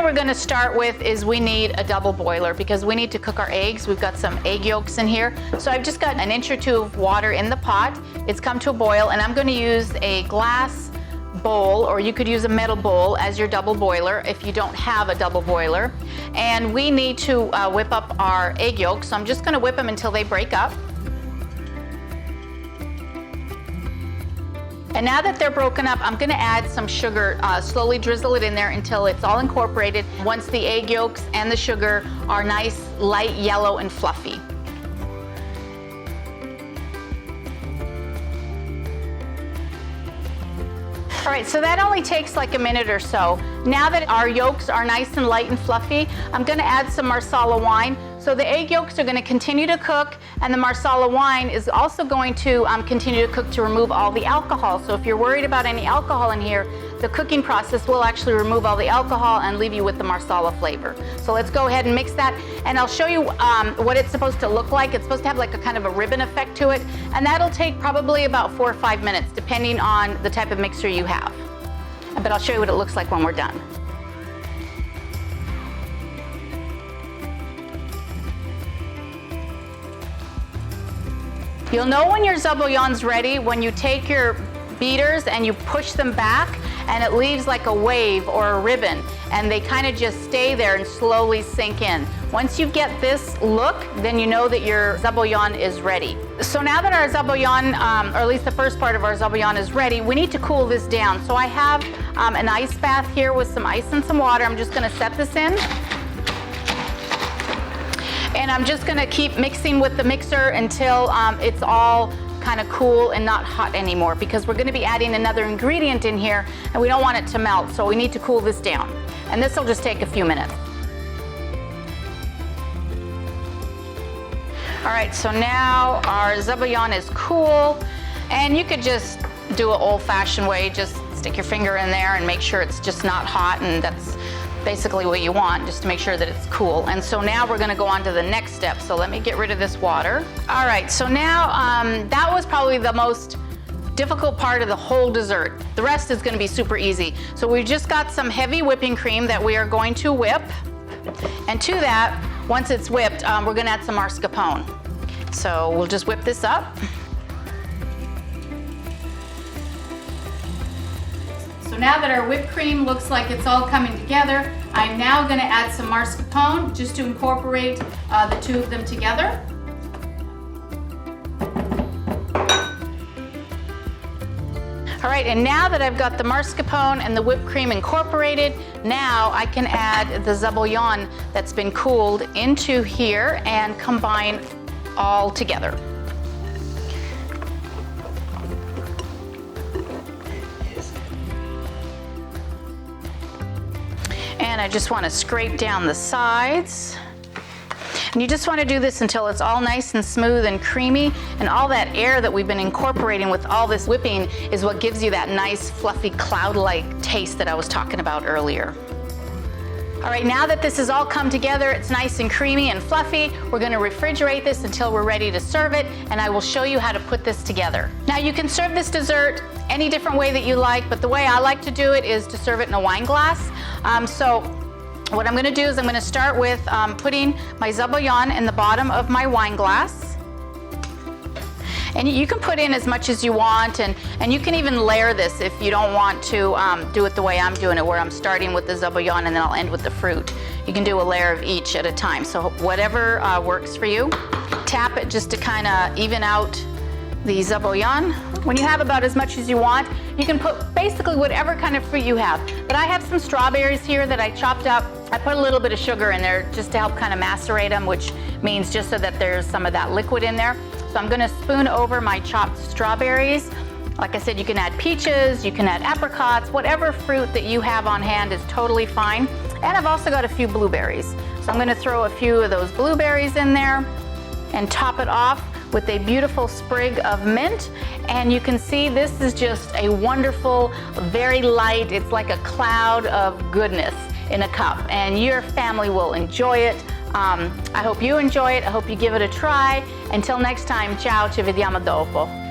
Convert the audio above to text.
we're going to start with is we need a double boiler because we need to cook our eggs. We've got some egg yolks in here. So I've just got 1 inch or 2 of water in the pot. It's come to a boil, and I'm going to use a glass bowl, or you could use a metal bowl as your double boiler if you don't have a double boiler. And we need to whip up our egg yolks. So I'm just going to whip them until they break up. And now that they're broken up, I'm going to add some sugar, slowly drizzle it in there until it's all incorporated. Once the egg yolks and the sugar are nice, light yellow and fluffy. All right, so that only takes like a minute or so. Now that our yolks are nice and light and fluffy, I'm going to add some Marsala wine. So the egg yolks are going to continue to cook, and the Marsala wine is also going to continue to cook to remove all the alcohol. So if you're worried about any alcohol in here, the cooking process will actually remove all the alcohol and leave you with the Marsala flavor. So let's go ahead and mix that, and I'll show you what it's supposed to look like. It's supposed to have like a kind of a ribbon effect to it, and that'll take probably about 4 or 5 minutes, depending on the type of mixer you have. But I'll show you what it looks like when we're done. You'll know when your zabaion's ready when you take your beaters and you push them back and it leaves like a wave or a ribbon, and they kind of just stay there and slowly sink in. Once you get this look, then you know that your zabaione is ready. So now that our zabaione, or at least the first part of our zabaione is ready, we need to cool this down. So I have an ice bath here with some ice and some water. I'm just going to set this in. And I'm just going to keep mixing with the mixer until it's all kind of cool and not hot anymore, because we're going to be adding another ingredient in here and we don't want it to melt, so we need to cool this down. And this will just take a few minutes. All right, so now our zabaione is cool, and you could just do an old-fashioned way, just stick your finger in there and make sure it's just not hot, and that's basically what you want, just to make sure that it's cool. And so now we're going to go on to the next step. So let me get rid of this water. All right, so now that was probably the most difficult part of the whole dessert. The rest is going to be super easy. So we've just got some heavy whipping cream that we are going to whip. And to that, once it's whipped, we're going to add some mascarpone. So we'll just whip this up. So now that our whipped cream looks like it's all coming together, I'm now going to add some mascarpone just to incorporate the two of them together. All right, and now that I've got the mascarpone and the whipped cream incorporated, now I can add the zabaione that's been cooled into here and combine all together. And I just want to scrape down the sides. And you just want to do this until it's all nice and smooth and creamy, and all that air that we've been incorporating with all this whipping is what gives you that nice fluffy cloud-like taste that I was talking about earlier. All right, now that this has all come together, it's nice and creamy and fluffy, we're going to refrigerate this until we're ready to serve it, and I will show you how to put this together. Now you can serve this dessert any different way that you like, but the way I like to do it is to serve it in a wine glass. So what I'm going to do is I'm going to start with putting my zabaione in the bottom of my wine glass. And you can put in as much as you want, and you can even layer this if you don't want to do it the way I'm doing it, where I'm starting with the zabaione and then I'll end with the fruit. You can do a layer of each at a time, so whatever works for you. Tap it just to kind of even out the zabaione. When you have about as much as you want, you can put basically whatever kind of fruit you have. But I have some strawberries here that I chopped up. I put a little bit of sugar in there just to help kind of macerate them, which means just so that there's some of that liquid in there. So I'm going to spoon over my chopped strawberries. Like I said, you can add peaches, you can add apricots, whatever fruit that you have on hand is totally fine. And I've also got a few blueberries. So I'm going to throw a few of those blueberries in there and top it off with a beautiful sprig of mint. And you can see this is just a wonderful, very light, it's like a cloud of goodness in a cup, and your family will enjoy it. I hope you enjoy it. I hope you give it a try. Until next time, ciao, ci vediamo dopo.